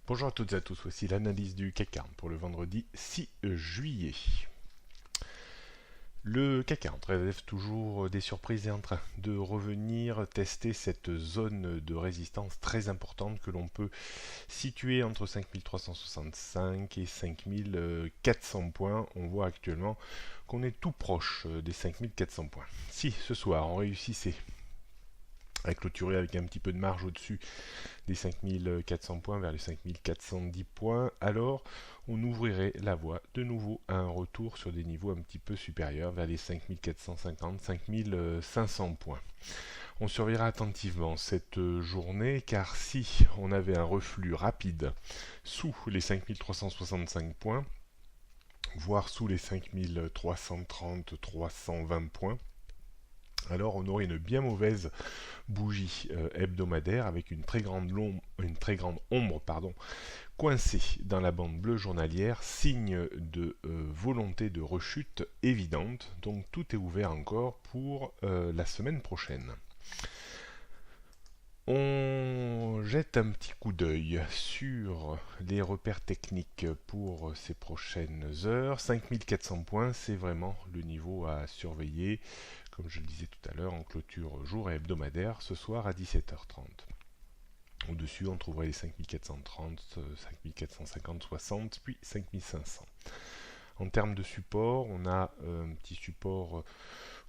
Bonjour à toutes et à tous, voici l'analyse du CAC 40 pour le vendredi 6 juillet. Le CAC 40 révèle toujours des surprises et est en train de revenir tester cette zone de résistance très importante que l'on peut situer entre 5365 et 5400 points. On voit actuellement qu'on est tout proche des 5400 points. Si ce soir on réussissait à clôturer avec un petit peu de marge au-dessus des 5400 points vers les 5410 points, alors on ouvrirait la voie de nouveau à un retour sur des niveaux un petit peu supérieurs vers les 5450-5500 points. On surveillera attentivement cette journée car si on avait un reflux rapide sous les 5365 points, voire sous les 5330-320 points, alors on aurait une bien mauvaise bougie hebdomadaire avec une très grande ombre coincée dans la bande bleue journalière, signe de volonté de rechute évidente. Donc tout est ouvert encore pour la semaine prochaine. On jette un petit coup d'œil sur les repères techniques pour ces prochaines heures. 5400 points, c'est vraiment le niveau à surveiller, comme je le disais tout à l'heure, en clôture jour et hebdomadaire, ce soir à 17h30. Au-dessus, on trouverait les 5430, 5450, 60, puis 5500. En termes de support, on a un petit support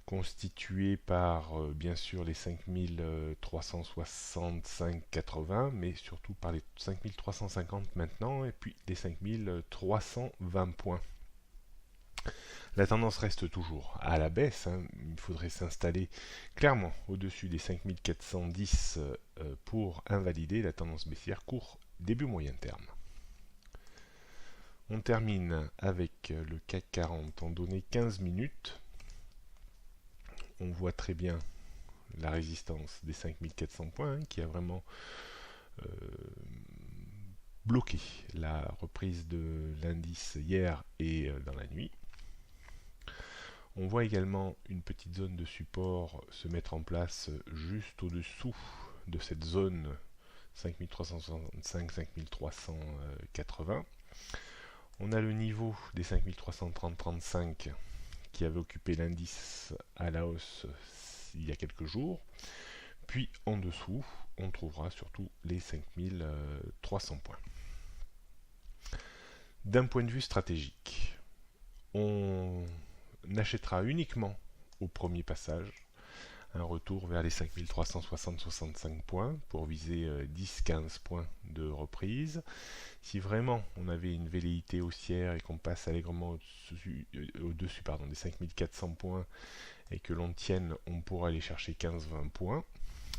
constitué par bien sûr les 5365-80, mais surtout par les 5350 maintenant, et puis les 5320 points. La tendance reste toujours à la baisse, hein. Il faudrait s'installer clairement au-dessus des 5410 pour invalider la tendance baissière court début moyen terme. On termine avec le CAC 40 en données 15 minutes. On voit très bien la résistance des 5400 points hein, qui a vraiment bloqué la reprise de l'indice hier et dans la nuit. On voit également une petite zone de support se mettre en place juste au-dessous de cette zone 5365-5380. On a le niveau des 5330-35 qui avait occupé l'indice à la hausse il y a quelques jours. Puis en dessous, on trouvera surtout les 5300 points. D'un point de vue stratégique, on achètera uniquement au premier passage un retour vers les 5360-65 points pour viser 10-15 points de reprise. Si vraiment on avait une velléité haussière et qu'on passe allègrement au-dessus des 5400 points et que l'on tienne, on pourra aller chercher 15-20 points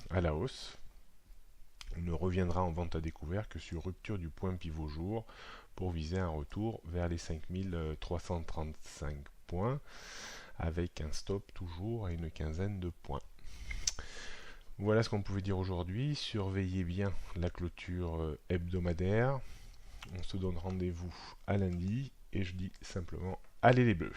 à la hausse. On ne reviendra en vente à découvert que sur rupture du point pivot jour pour viser un retour vers les 5335 points avec un stop toujours à une quinzaine de points. Voilà ce qu'on pouvait dire aujourd'hui. Surveillez bien la clôture hebdomadaire. On se donne rendez-vous à lundi et je dis simplement allez les bleus.